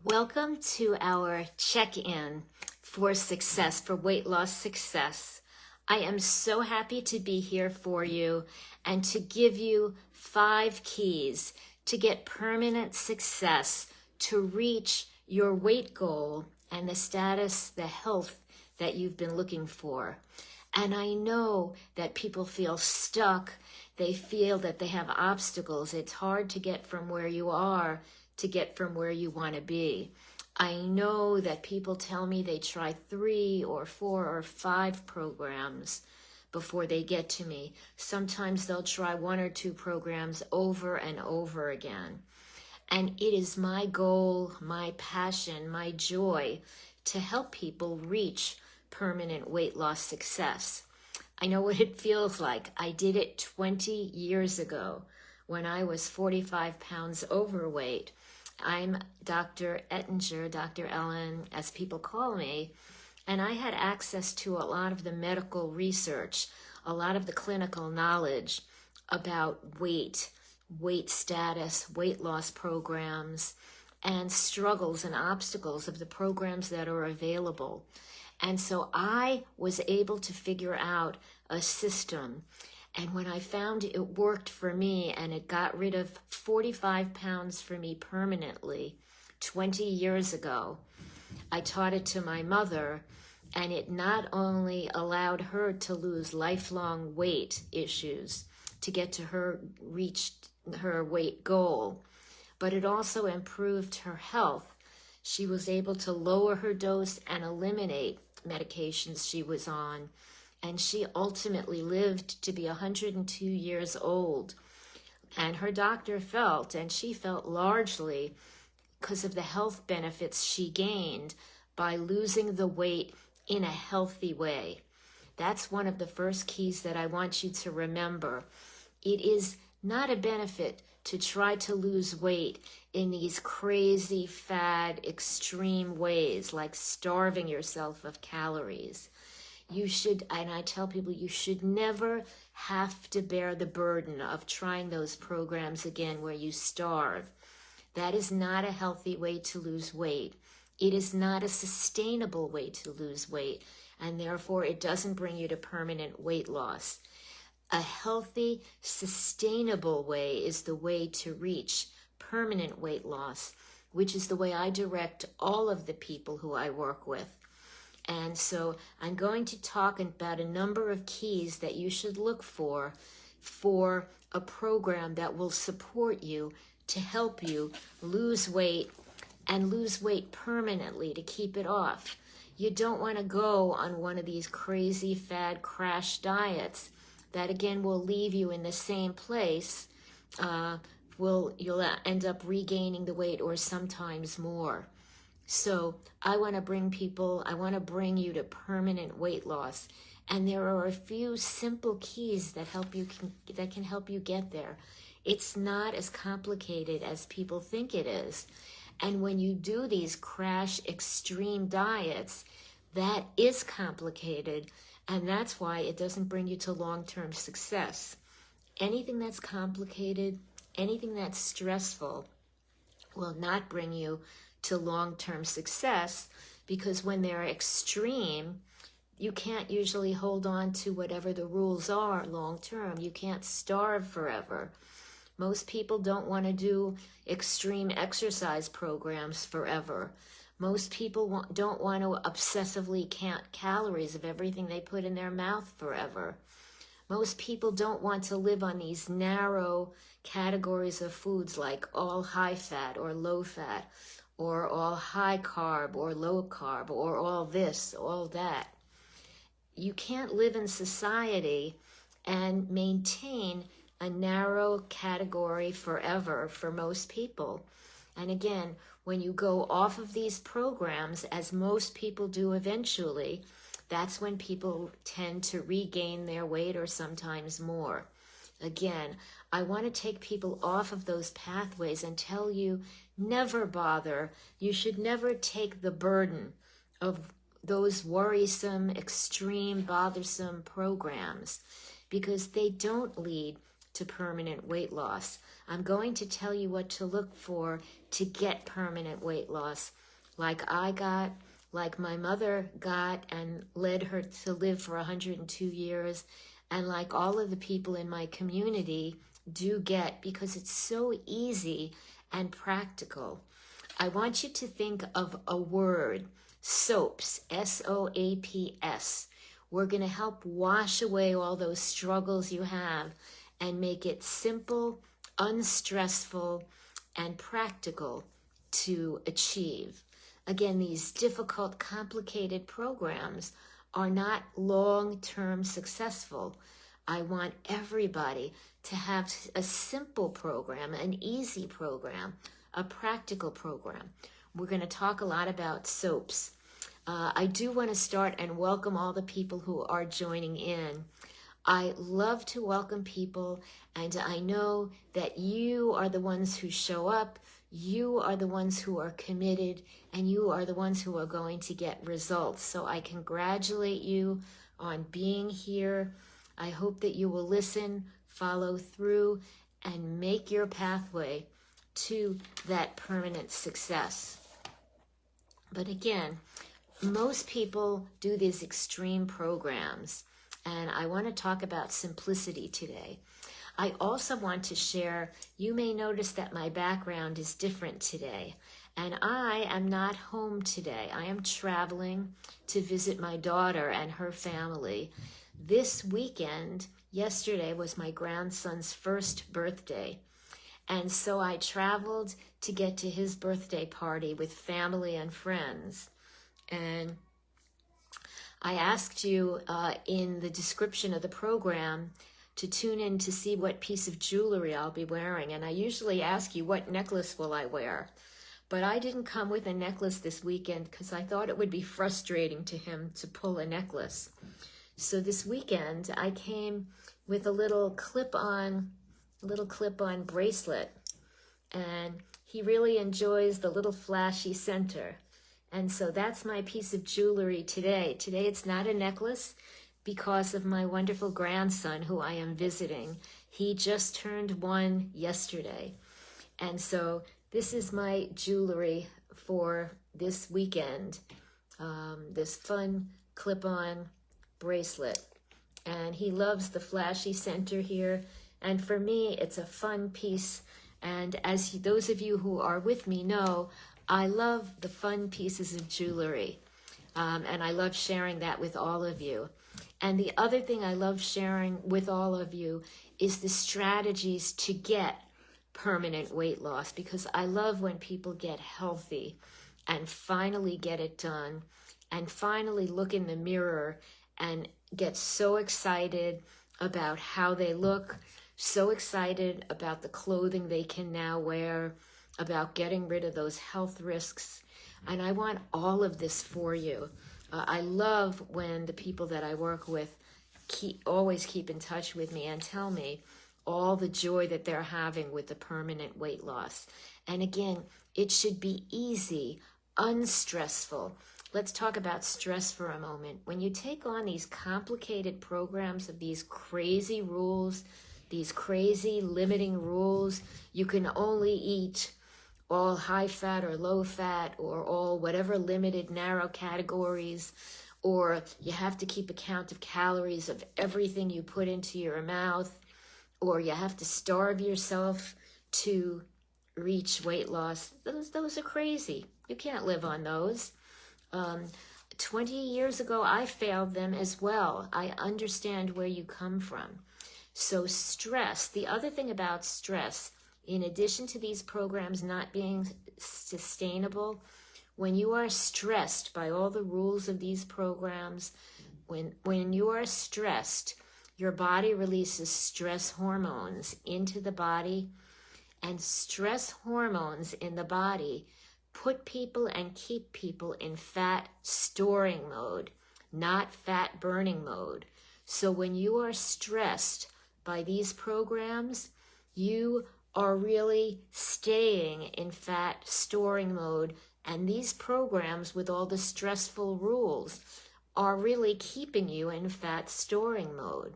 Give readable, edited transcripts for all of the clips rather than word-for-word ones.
Welcome to our check-in for success, for weight loss success. I am so happy to be here for you and to give you 5 keys to get permanent success, to reach your weight goal and the status, the health that you've been looking for. And I know that people feel stuck. They feel that they have obstacles. It's hard to get from where you are to get from where you want to be. I know that people tell me they try 3 or 4 or 5 programs before they get to me. Sometimes they'll try 1 or 2 programs over and over again. And it is my goal, my passion, my joy to help people reach permanent weight loss success. I know what it feels like. I did it 20 years ago when I was 45 pounds overweight. I'm Dr. Ettinger, Dr. Ellen, as people call me, and I had access to a lot of the medical research, a lot of the clinical knowledge about weight status, weight loss programs, and struggles and obstacles of the programs that are available. And so I was able to figure out a system. And when I found it worked for me and it got rid of 45 pounds for me permanently 20 years ago, I taught it to my mother, and it not only allowed her to lose lifelong weight issues to get to reach her weight goal, but it also improved her health. She was able to lower her dose and eliminate medications she was on. And she ultimately lived to be 102 years old. And her doctor felt, and she felt largely because of the health benefits she gained by losing the weight in a healthy way. That's one of the first keys that I want you to remember. It is not a benefit to try to lose weight in these crazy, fad, extreme ways, like starving yourself of calories. You should, and I tell people, you should never have to bear the burden of trying those programs again where you starve. That is not a healthy way to lose weight. It is not a sustainable way to lose weight, and therefore it doesn't bring you to permanent weight loss. A healthy, sustainable way is the way to reach permanent weight loss, which is the way I direct all of the people who I work with. And so I'm going to talk about a number of keys that you should look for a program that will support you to help you lose weight and lose weight permanently, to keep it off. You don't want to go on one of these crazy fad crash diets that again will leave you in the same place. You'll end up regaining the weight or sometimes more. So I want to bring you to permanent weight loss. And there are a few simple keys that can help you get there. It's not as complicated as people think it is. And when you do these crash extreme diets, that is complicated. And that's why it doesn't bring you to long-term success. Anything that's complicated, anything that's stressful will not bring you to long-term success, because when they're extreme, you can't usually hold on to whatever the rules are long-term. You can't starve forever. Most people don't want to do extreme exercise programs forever. Most people don't want to obsessively count calories of everything they put in their mouth forever. Most people don't want to live on these narrow categories of foods like all high fat or low fat, or all high carb or low carb, or all this, all that. You can't live in society and maintain a narrow category forever for most people. And again, when you go off of these programs, as most people do eventually, that's when people tend to regain their weight or sometimes more. Again, I want to take people off of those pathways and tell you, never bother. You should never take the burden of those worrisome, extreme, bothersome programs, because they don't lead to permanent weight loss. I'm going to tell you what to look for to get permanent weight loss, like I got, like my mother got and led her to live for 102 years, and like all of the people in my community do get, because it's so easy and practical. I want you to think of a word, SOAPs, S-O-A-P-S. We're going to help wash away all those struggles you have and make it simple, unstressful, and practical to achieve. Again, these difficult, complicated programs are not long-term successful. I want everybody to have a simple program, an easy program, a practical program. We're going to talk a lot about SOAPs. I do want to start and welcome all the people who are joining in. I love to welcome people, and I know that you are the ones who show up, you are the ones who are committed, and you are the ones who are going to get results. So I congratulate you on being here. I hope that you will listen, follow through, and make your pathway to that permanent success. But again, most people do these extreme programs, and I want to talk about simplicity today. I also want to share, you may notice that my background is different today, and I am not home today. I am traveling to visit my daughter and her family. This weekend, yesterday, was my grandson's first birthday, and so I traveled to get to his birthday party with family and friends. And I asked you in the description of the program to tune in to see what piece of jewelry I'll be wearing. And I usually ask you, what necklace will I wear? But I didn't come with a necklace this weekend because I thought it would be frustrating to him to pull a necklace. So this weekend I came with a little clip-on bracelet. And he really enjoys the little flashy center. And so that's my piece of jewelry today. Today it's not a necklace because of my wonderful grandson who I am visiting. He just turned 1 yesterday. And so this is my jewelry for this weekend, this fun clip-on bracelet. And he loves the flashy center here. And for me, it's a fun piece. And as those of you who are with me know, I love the fun pieces of jewelry, and I love sharing that with all of you. And the other thing I love sharing with all of you is the strategies to get permanent weight loss, because I love when people get healthy and finally get it done and finally look in the mirror and get so excited about how they look, so excited about the clothing they can now wear, about getting rid of those health risks. And I want all of this for you. I love when the people that I work with always keep in touch with me and tell me all the joy that they're having with the permanent weight loss. And again, it should be easy, unstressful. Let's talk about stress for a moment. When you take on these complicated programs of these crazy rules, these crazy limiting rules, you can only eat all high fat or low fat, or all whatever limited narrow categories, or you have to keep account of calories of everything you put into your mouth, or you have to starve yourself to reach weight loss. Those are crazy. You can't live on those. 20 years ago, I failed them as well. I understand where you come from. So stress, the other thing about stress, in addition to these programs not being sustainable, when you are stressed by all the rules of these programs, when you are stressed, your body releases stress hormones into the body, and stress hormones in the body put people and keep people in fat storing mode, not fat burning mode. So when you are stressed by these programs, you are really staying in fat storing mode, and these programs with all the stressful rules are really keeping you in fat storing mode.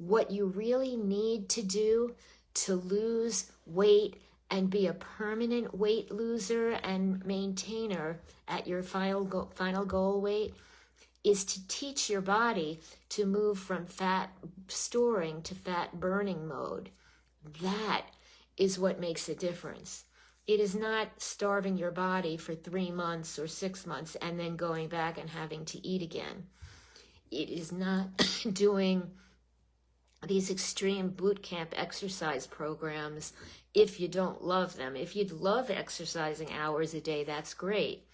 what you really need to do to lose weight and be a permanent weight loser and maintainer at your final goal weight is to teach your body to move from fat storing to fat burning mode. That is what makes a difference. It is not starving your body for 3 months or 6 months and then going back and having to eat again. It is not doing these extreme boot camp exercise programs if you don't love them. If you'd love exercising hours a day, that's great.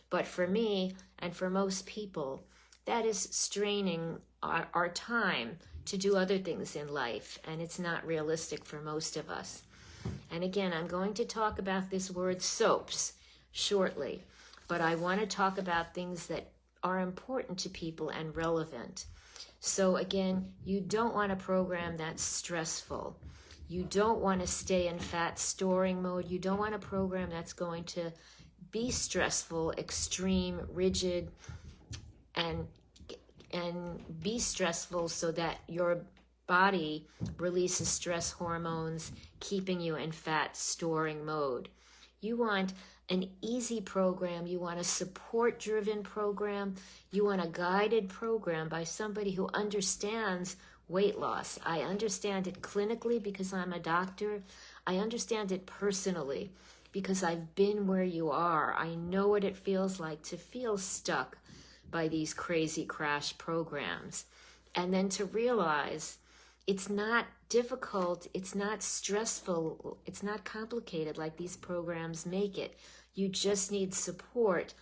But for me and for most people, that is straining our time to do other things in life, and it's not realistic for most of us. And again, I'm going to talk about this word soaps shortly, but I want to talk about things that are important to people and relevant. So again, you don't want a program that's stressful. You don't want to stay in fat storing mode. You don't want a program that's going to be stressful, extreme, rigid, and be stressful so that your body releases stress hormones, keeping you in fat storing mode. You want an easy program. You want a support-driven program. You want a guided program by somebody who understands weight loss. I understand it clinically because I'm a doctor. I understand it personally because I've been where you are. I know what it feels like to feel stuck by these crazy crash programs. And then to realize it's not difficult, it's not stressful, it's not complicated like these programs make it. You just need support,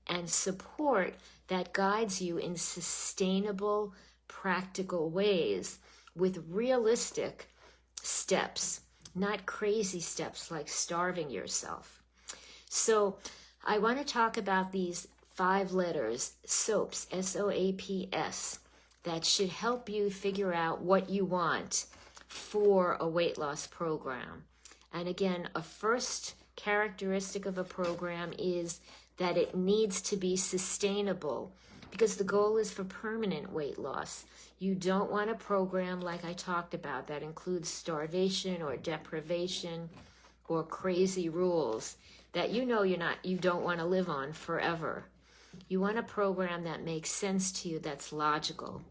and support that guides you in sustainable, practical ways with realistic steps, not crazy steps like starving yourself. So I want to talk about these 5 letters, SOAPs, S-O-A-P-S, that should help you figure out what you want for a weight loss program. And again, a first characteristic of a program is that it needs to be sustainable because the goal is for permanent weight loss. You don't want a program like I talked about that includes starvation or deprivation or crazy rules that you don't want to live on forever. You want a program that makes sense to you, that's logical.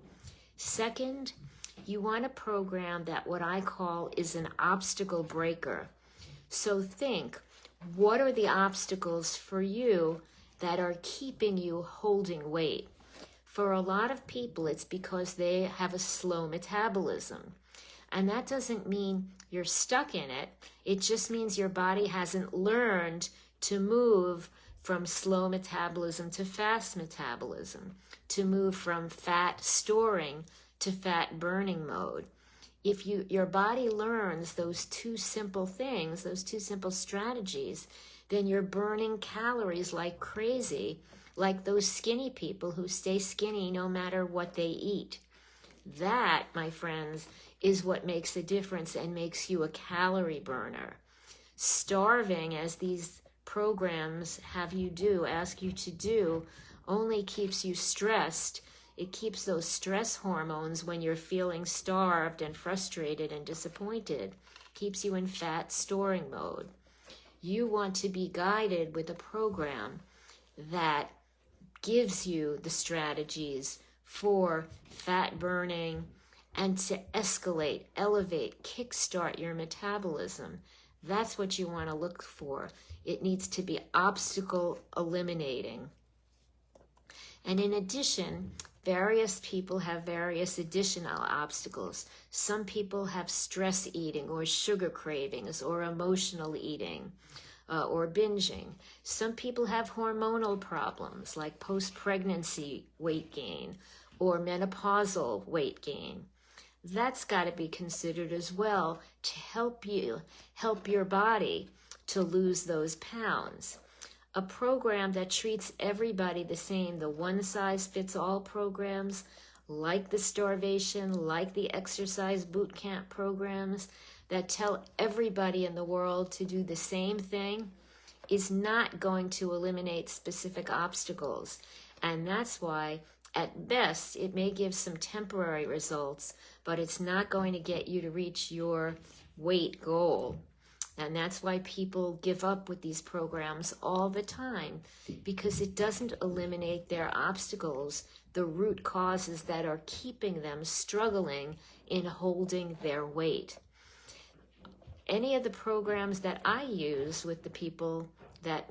Second, you want a program that what I call is an obstacle breaker. So think, what are the obstacles for you that are keeping you holding weight? For a lot of people, it's because they have a slow metabolism. And that doesn't mean you're stuck in it. It just means your body hasn't learned to move from slow metabolism to fast metabolism, to move from fat storing to fat burning mode. If your body learns those 2 simple things, those 2 simple strategies, then you're burning calories like crazy, like those skinny people who stay skinny no matter what they eat. That, my friends, is what makes a difference and makes you a calorie burner. Starving, as these programs ask you to do, only keeps you stressed. It keeps those stress hormones when you're feeling starved and frustrated and disappointed, keeps you in fat storing mode. You want to be guided with a program that gives you the strategies for fat burning and to escalate, elevate, kickstart your metabolism. That's what you want to look for. It needs to be obstacle eliminating. And in addition, various people have various additional obstacles. Some people have stress eating or sugar cravings or emotional eating or binging. Some people have hormonal problems like post-pregnancy weight gain or menopausal weight gain. That's got to be considered as well to help your body to lose those pounds. A program that treats everybody the same, the one-size-fits-all programs, like the starvation, like the exercise boot camp programs, that tell everybody in the world to do the same thing, is not going to eliminate specific obstacles. And that's why At best, it may give some temporary results, but it's not going to get you to reach your weight goal. And that's why people give up with these programs all the time, because it doesn't eliminate their obstacles, the root causes that are keeping them struggling in holding their weight. Any of the programs that I use with the people that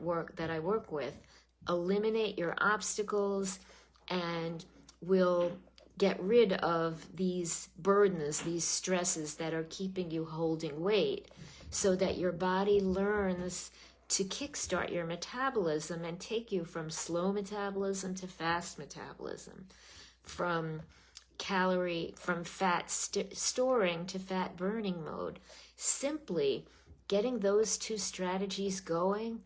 I work with eliminate your obstacles and will get rid of these burdens, these stresses that are keeping you holding weight, so that your body learns to kickstart your metabolism and take you from slow metabolism to fast metabolism, from fat storing to fat burning mode. Simply getting those two strategies going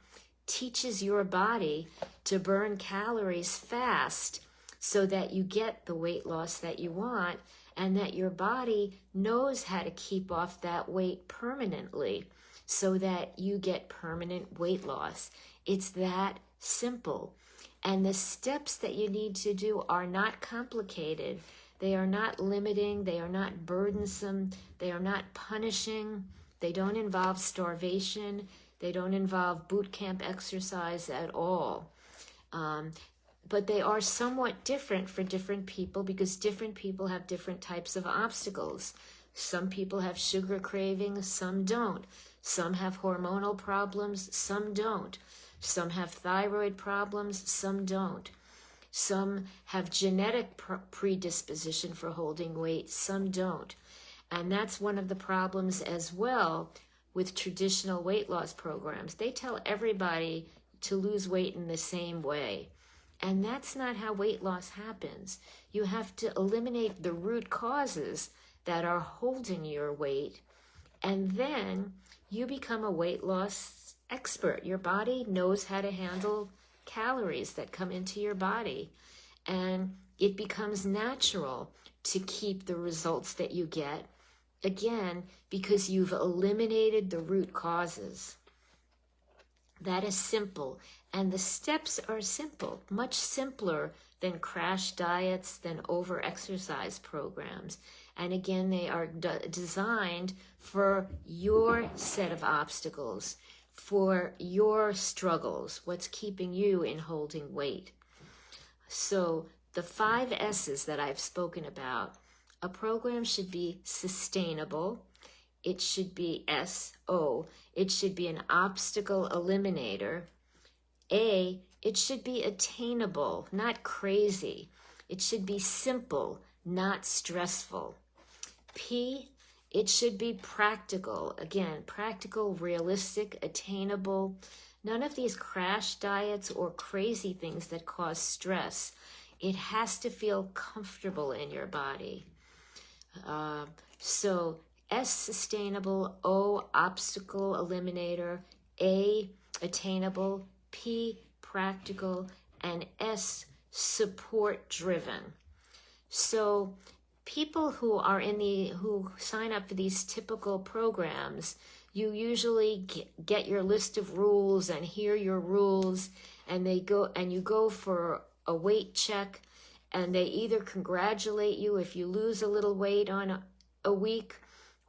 teaches your body to burn calories fast, so that you get the weight loss that you want, and that your body knows how to keep off that weight permanently, so that you get permanent weight loss. It's that simple. And the steps that you need to do are not complicated. They are not limiting. They are not burdensome. They are not punishing. They don't involve starvation. They don't involve boot camp exercise at all. But they are somewhat different for different people, because different people have different types of obstacles. Some people have sugar cravings, some don't. Some have hormonal problems, some don't. Some have thyroid problems, some don't. Some have genetic predisposition for holding weight, some don't. And that's one of the problems as well with traditional weight loss programs. They tell everybody to lose weight in the same way. And that's not how weight loss happens. You have to eliminate the root causes that are holding your weight, and then you become a weight loss expert. Your body knows how to handle calories that come into your body, and it becomes natural to keep the results that you get, again, because you've eliminated the root causes. That is simple, and the steps are simple, much simpler than crash diets, than over-exercise programs. And again, they are designed for your set of obstacles, for your struggles, what's keeping you in holding weight. So the 5 S's that I've spoken about, a program should be sustainable. It should be S-O. It should be an obstacle eliminator. A, it should be attainable, not crazy. It should be simple, not stressful. P, it should be practical. Again, practical, realistic, attainable. None of these crash diets or crazy things that cause stress. It has to feel comfortable in your body. So S, sustainable. O, obstacle eliminator. A, attainable. P, practical. And S, support driven. So people who sign up for these typical programs, you usually get your list of rules and hear your rules, and you go for a weight check, and they either congratulate you if you lose a little weight on a week,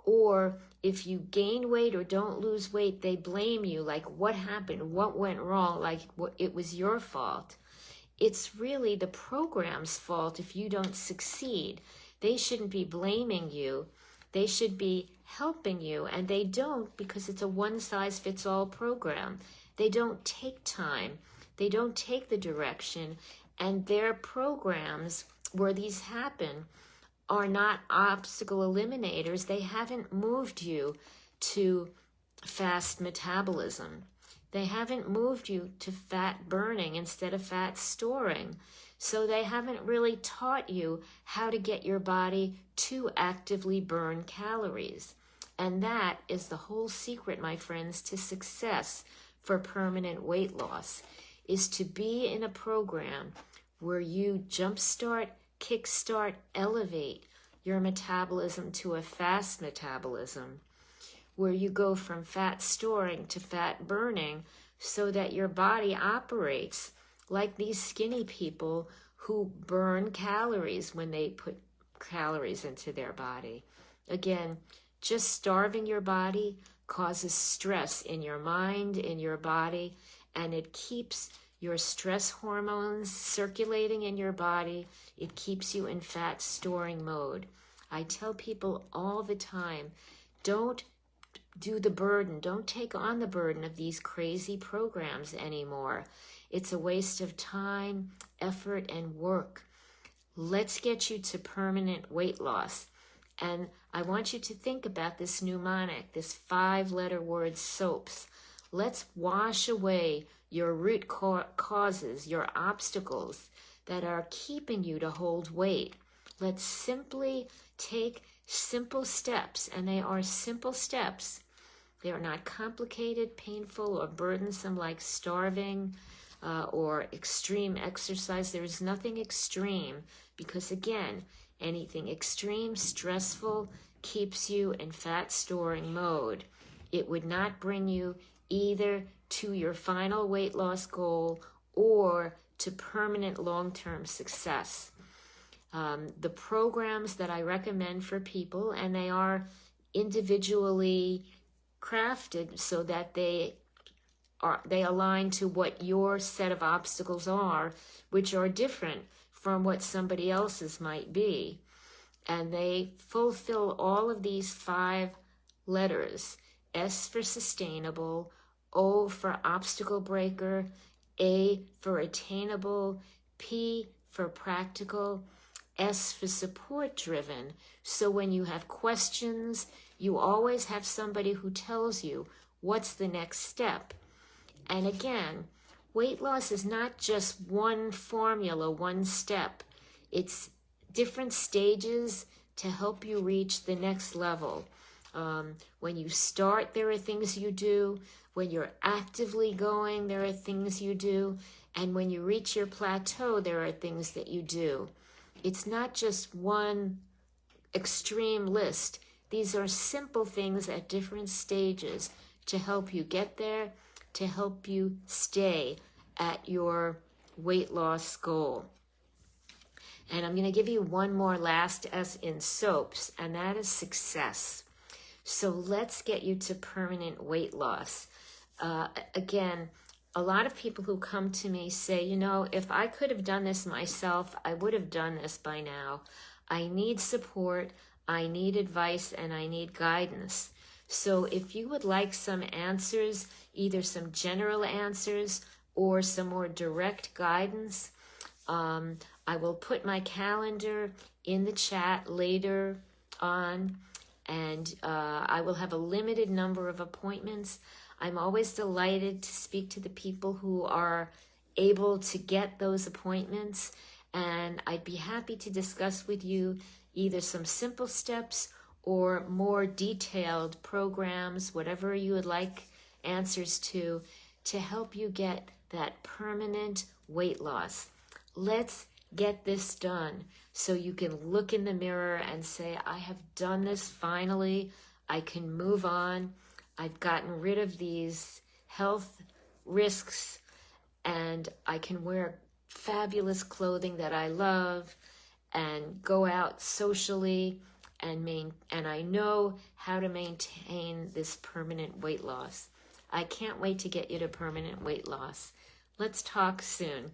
or if you gain weight or don't lose weight, they blame you, like, what happened, what went wrong, like it was your fault. It's really the program's fault if you don't succeed. They shouldn't be blaming you. They should be helping you, and they don't, because it's a one-size-fits-all program. They don't take time. They don't take the direction, and their programs where these happen are not obstacle eliminators. They haven't moved you to fast metabolism. They haven't moved you to fat burning instead of fat storing. So they haven't really taught you how to get your body to actively burn calories. And that is the whole secret, my friends, to success for permanent weight loss, is to be in a program where you jumpstart, kickstart, elevate your metabolism to a fast metabolism, where you go from fat storing to fat burning, so that your body operates like these skinny people who burn calories when they put calories into their body. Again, just starving your body causes stress in your mind, in your body, and it keeps your stress hormones circulating in your body. It keeps you in fat storing mode. I tell people all the time, don't do the burden. Don't take on the burden of these crazy programs anymore. It's a waste of time, effort, and work. Let's get you to permanent weight loss. And I want you to think about this mnemonic, this 5-letter word, SOAPS. Let's wash away your root causes, your obstacles that are keeping you to hold weight. Let's simply take simple steps, and they are simple steps. They are not complicated, painful, or burdensome like starving or extreme exercise. There is nothing extreme because, again, anything extreme, stressful, keeps you in fat storing mode. It would not bring you either to your final weight loss goal or to permanent long-term success. The programs that I recommend for people, and they are individually crafted so that they align to what your set of obstacles are, which are different from what somebody else's might be. And they fulfill all of these 5 letters: S for sustainable, O for obstacle breaker, A for attainable, P for practical, S for support driven. So when you have questions, you always have somebody who tells you what's the next step. And again, weight loss is not just one formula, one step. It's different stages to help you reach the next level. When you start, there are things you do. When you're actively going, there are things you do. And when you reach your plateau, there are things that you do. It's not just one extreme list. These are simple things at different stages to help you get there, to help you stay at your weight loss goal. And I'm going to give you one more last S in SOAPS, and that is success. So let's get you to permanent weight loss. Again, a lot of people who come to me say, you know, if I could have done this myself, I would have done this by now. I need support, I need advice, and I need guidance. So if you would like some answers, either some general answers or some more direct guidance, I will put my calendar in the chat later on, and I will have a limited number of appointments. I'm always delighted to speak to the people who are able to get those appointments, and I'd be happy to discuss with you either some simple steps or more detailed programs, whatever you would like answers to help you get that permanent weight loss. Let's get this done so you can look in the mirror and say, I have done this finally. I can move on. I've gotten rid of these health risks, and I can wear fabulous clothing that I love and go out socially, and I know how to maintain this permanent weight loss. I can't wait to get you to permanent weight loss. Let's talk soon.